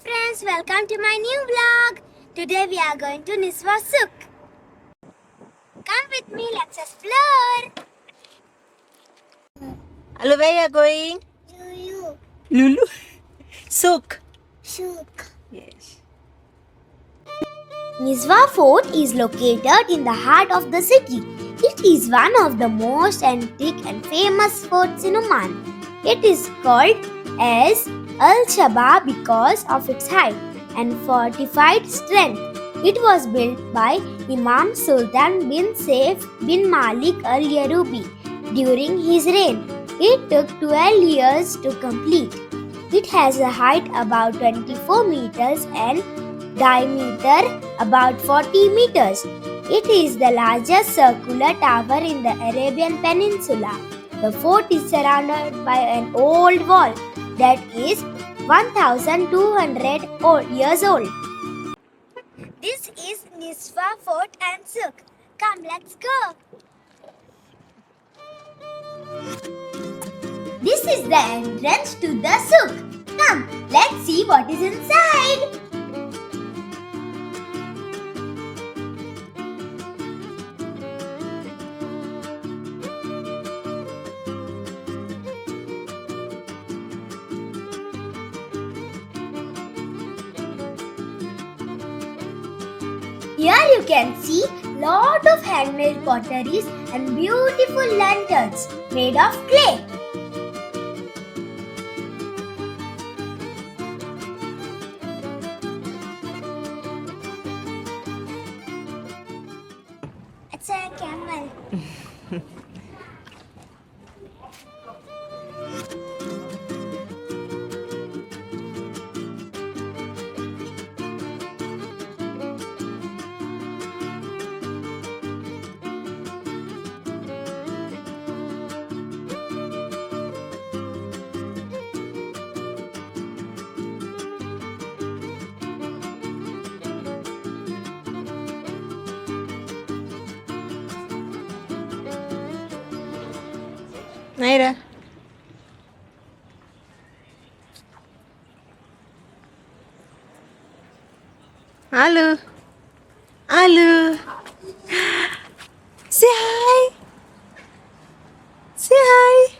friends, welcome to my new vlog. Today we are going to Niswa Suk. Come with me, let's explore. Hello, where you are going? Lulu. Lulu. Suk. Suk. Yes. Niswa Fort is located in the heart of the city. It is one of the most antique and famous forts in Oman. It is called as Al-Shaba because of its height and fortified strength. It was built by Imam Sultan bin Saif bin Malik al-Yarubi during his reign. It took 12 years to complete. It has a height about 24 meters and diameter about 40 meters. It is the largest circular tower in the Arabian Peninsula. The fort is surrounded by an old wall that is 1200 years old. This is Niswa Fort and Suk. Come, let's go. This is the entrance to the Suk. Come, let's see what is inside. Here you can see lot of handmade potteries and beautiful lanterns made of clay. It's a camel. Naira. Hello. Hello. Say hi. Say hi.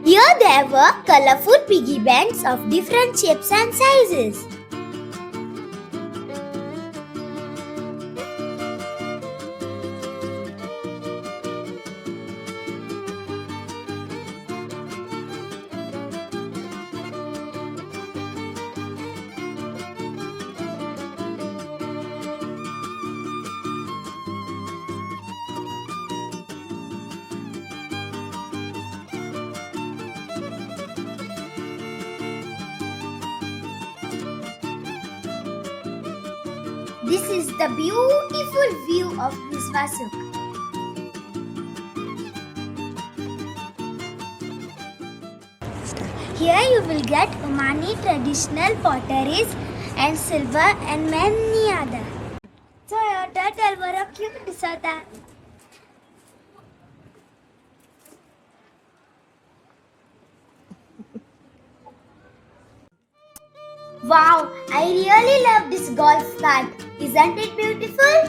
Here there were colorful piggy banks of different shapes and sizes. This is the beautiful view of Niswa Suk. Here you will get Omani traditional potteries and silver and many other. So your turtle बरं cute दिसत आहे. Wow, I really love this golf cart. Isn't it beautiful?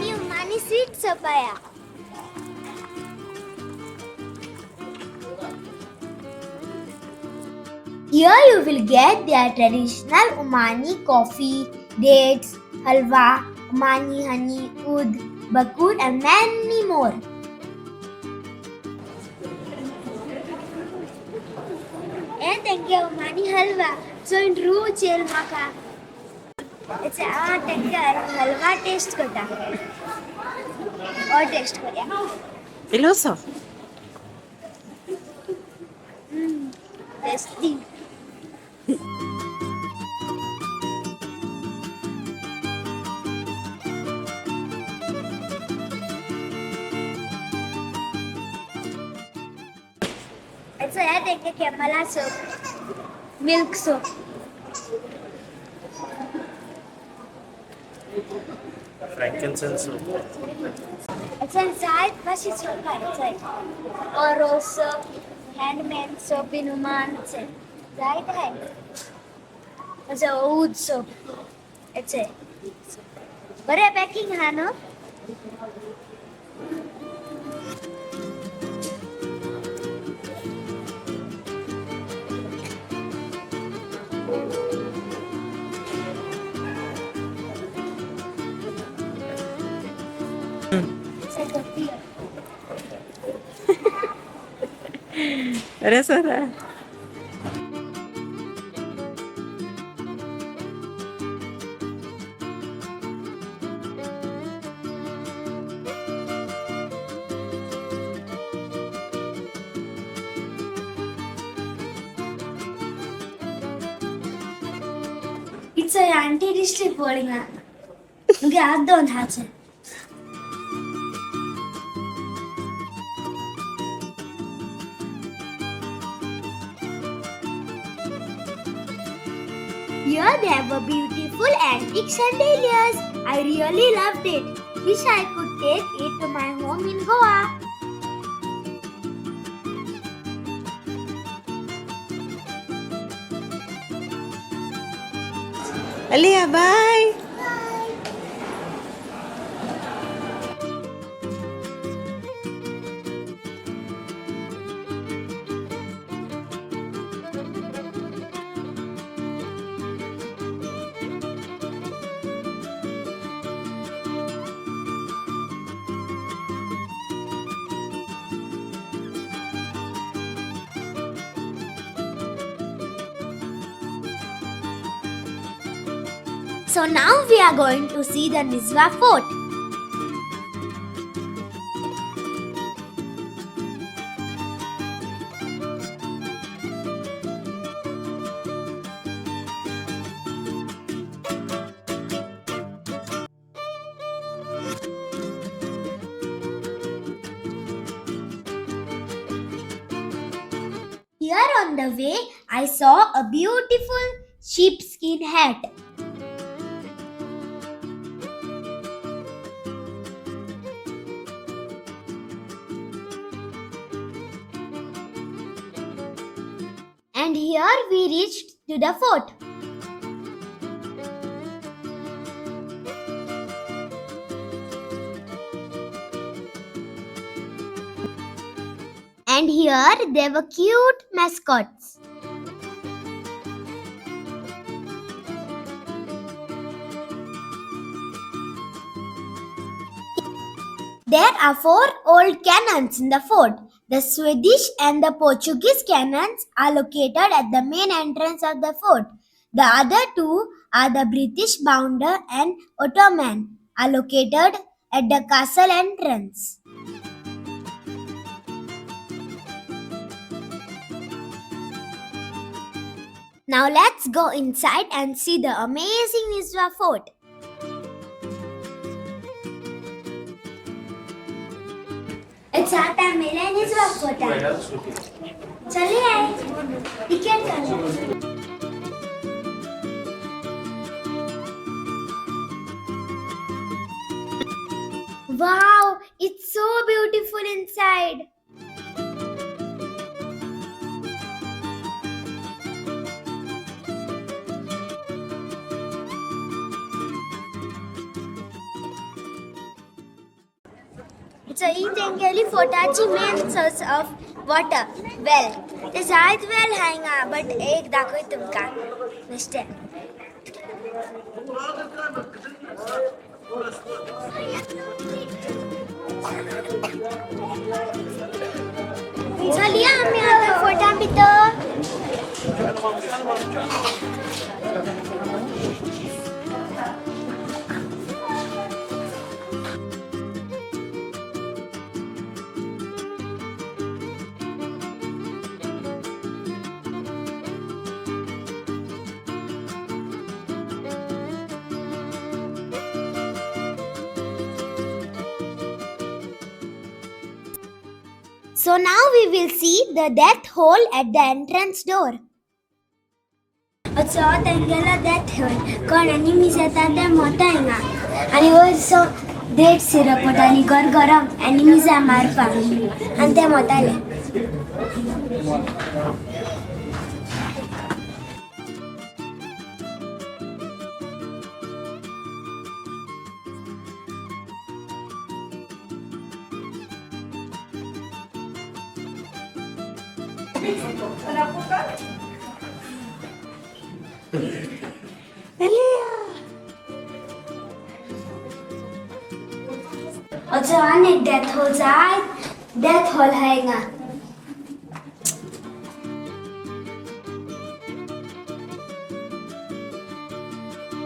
New money seat sapaya. Here you will get their traditional Omani coffee, dates, halwa, Omani honey, oud, bakur and many more. And thank you Omani halwa. So in true jail maka. It's a halwa taste kota. Or taste kota. Iloso. Tasty. It's a take a Kemala soup. Milk soup. frankincense soap. Sen sait masih suka saya. Oral soap, handmade soap minuman saya. Sait hai. Masa oud soap. It's it. बरे packing हा ना? Saya kopi. अरे sir It's a anti-district falling out. Okay, I don't have it. Here they have a beautiful antique chandeliers. I really loved it. Wish I could take it to my home in Goa. Alia, bye. So now we are going to see the Nizwa Fort. Here on the way, I saw a beautiful sheepskin hat. And here we reached to the fort. And here there were cute mascots. There are 4 old cannons in the fort. The Swedish and the Portuguese cannons are located at the main entrance of the fort. The other 2 are the British Bounder and Ottoman are located at the castle entrance. Now let's go inside and see the amazing Nizwa fort. It's our time मिले निज़वा fort चलिए आए ticket कर Wow, it's so beautiful inside. So Itengeli Fortachi main source of water. Well, the side well hainga, but ek dakhoy tumka. Nishte. चलिए हम यहाँ पे फोटा भी तो So now we will see the death hole at the entrance door. It's all Tengela death hole. Kon animi seta de motainga. आणि वरचं देठ सिरपट आणि गरगरम आणि मिजा मारपा आणि ते मोताले. Also eine Death Hole side, Death Hole hanger.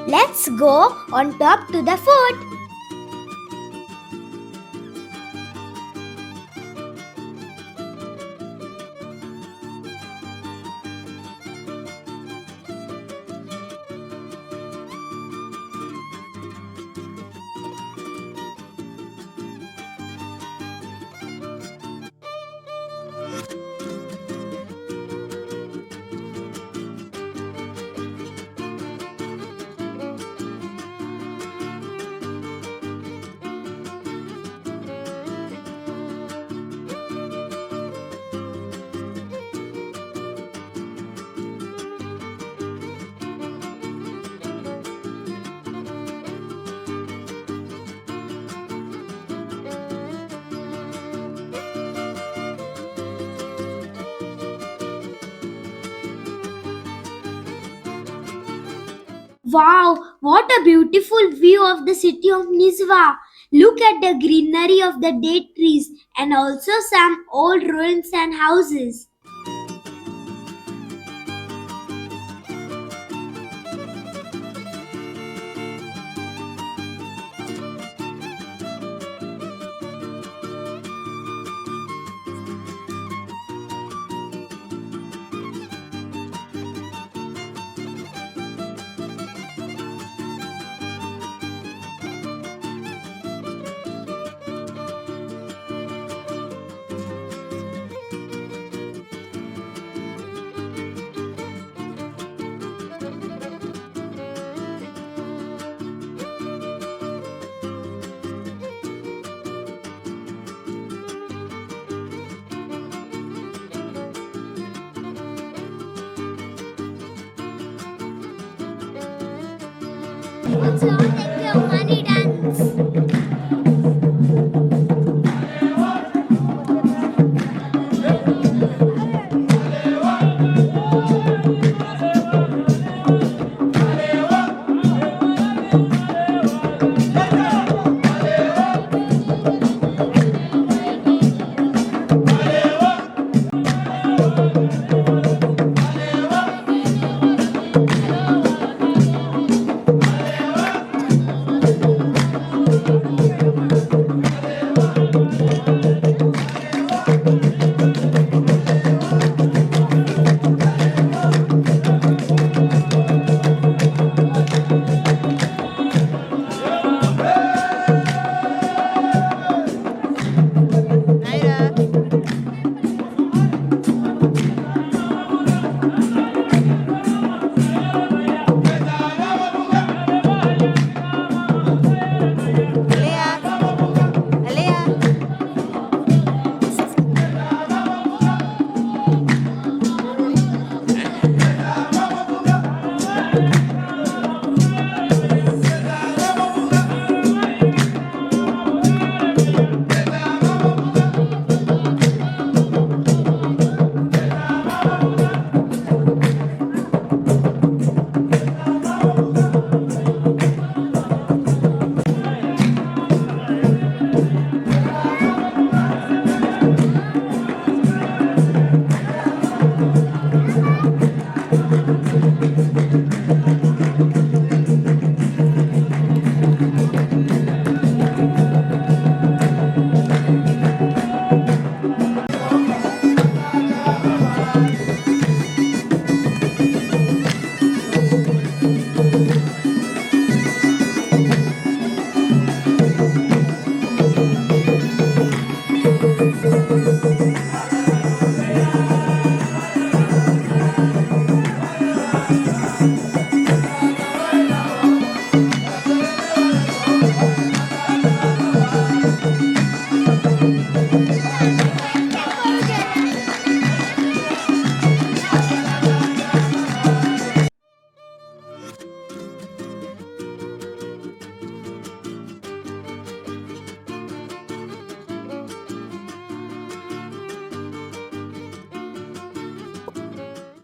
Let's go on top to the fort. Wow, what a beautiful view of the city of Nizwa. Look at the greenery of the date trees and also some old ruins and houses. What's your money dance?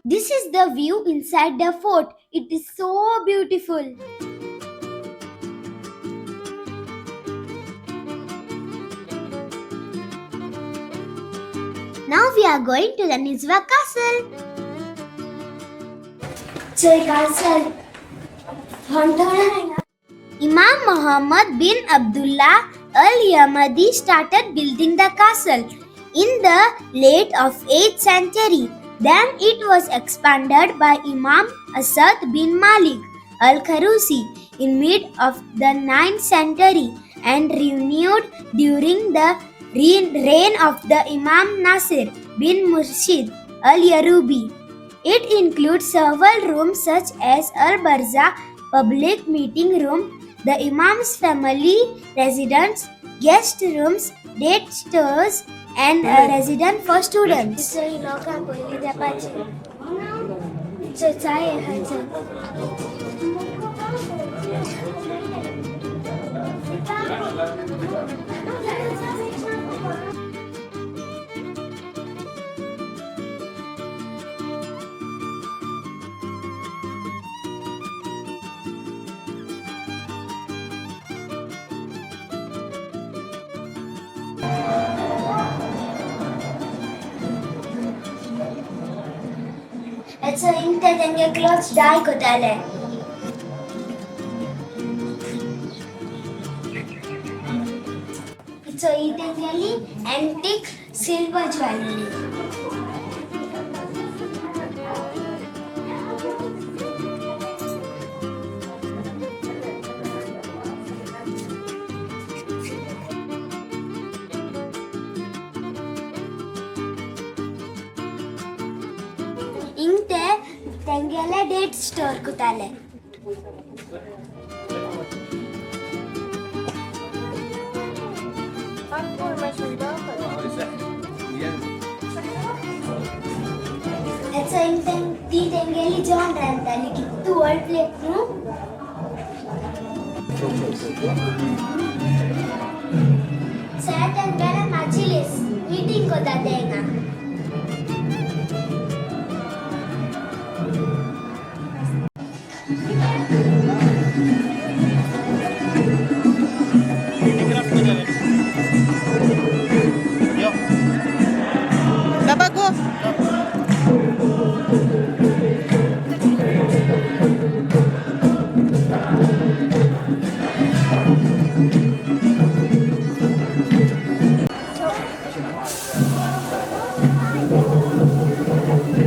This is the view inside the fort. It is so beautiful. Now we are going to the Nizwa Castle. Castle. Imam Muhammad bin Abdullah al-Yamadi started building the castle in the late of 8th century. Then it was expanded by Imam Asad bin Malik al-Kharusi in mid of the 9th century and renewed during the reign of the Imam Nasir bin Murshid al-Yarubi. It includes several rooms such as Al-Barza public meeting room, the Imam's family residence, guest rooms, date stores, and a residence for students. It's a intense clothes dye kotale. It's a Italian antique silver jewelry. Inte tengele date store kutale. It's a di tengeli John rantali kittu old plate nu. Saya tengele machilis meeting kota denga. Babago.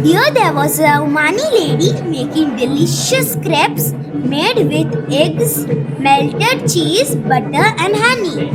Here there was a Omani lady making delicious crepes made with eggs, melted cheese, butter and honey.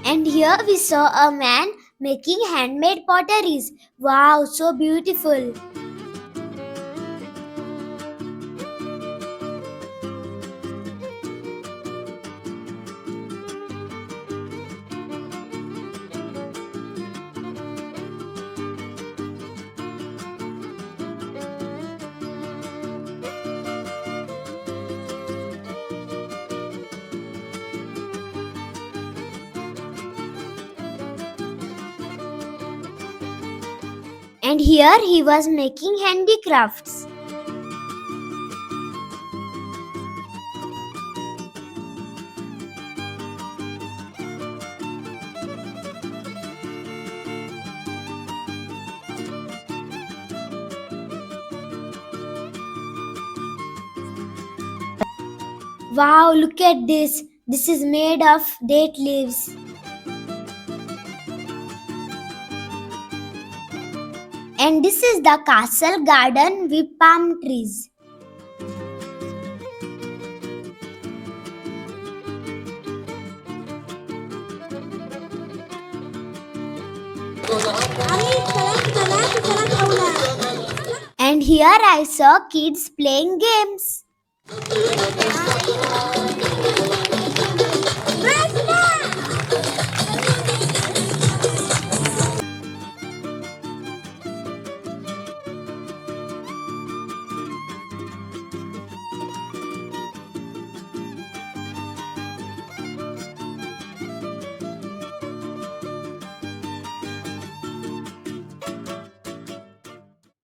And here we saw a man making handmade potteries. Wow, so beautiful. And here he was making handicrafts. Wow, look at this. This is made of date leaves. And this is the castle garden with palm trees. And here I saw kids playing games.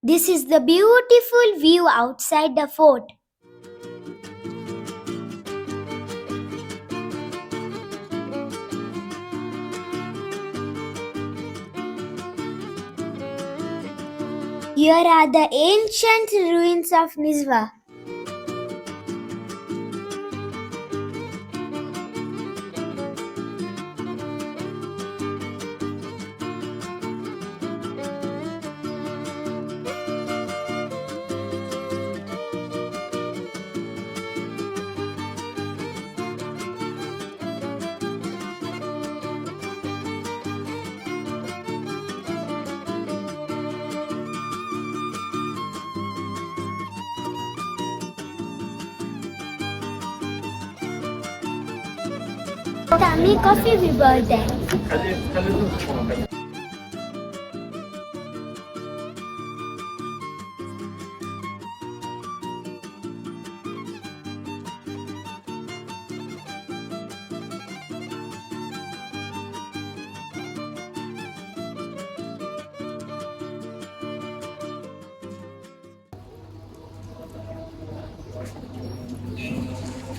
This is the beautiful view outside the fort. Here are the ancient ruins of Nizwa. Tummy coffee we birthday.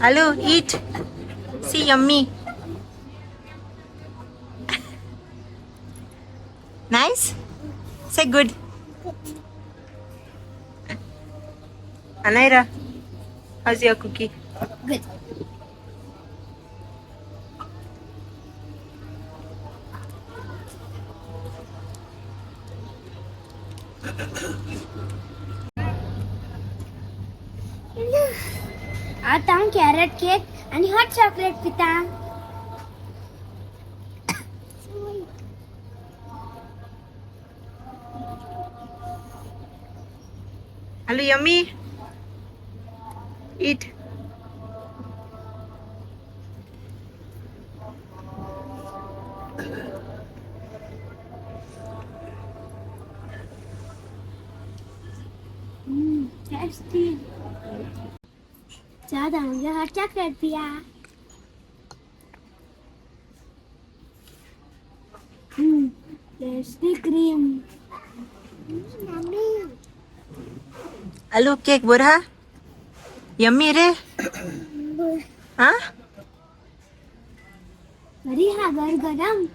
Alu, eat. See, yummy. Nice? Say good. Anaira, how's your cookie? Good. आता carrot cake आणि hot chocolate पिता. Alu, yummy. Eat. Tasty. ज़्यादा मुझे hot chocolate पिया. Tasty cream. Alu, cake burha? Yummy re? Huh? बरी हा गरम.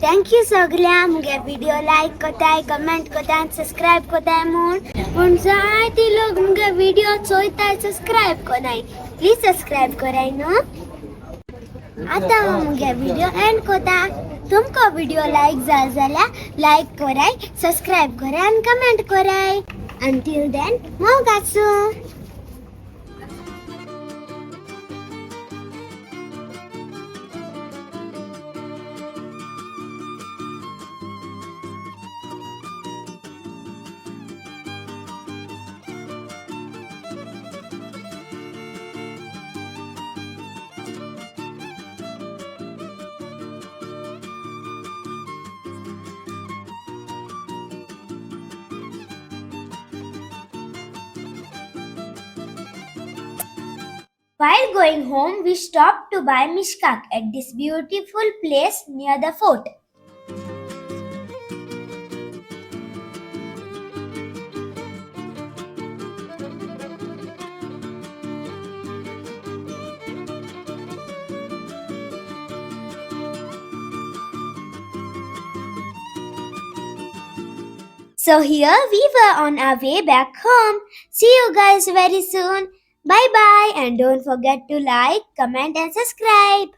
Thank you सगळ्या मुगे व्हिडिओ लाईक कोताय कमेंट कोताय सबस्क्राईब कोताय म्हूण जायती लोक मुगे व्हिडिओ चोयताय सबस्क्राईब कोनाय प्लीज सबस्क्राईब कराय न्हू. आतां हांव मुगे व्हिडिओ एंड कोता. तुमको व्हिडिओ लाईक जाल जाल्यार लाईक कराय सबस्क्राईब कराय आनी कमेंट कराय. अंटील देन मोग आसूं. While going home, we stopped to buy mishkak at this beautiful place near the fort. So here we were on our way back home. See you guys very soon. Bye bye, and don't forget to like, comment and subscribe.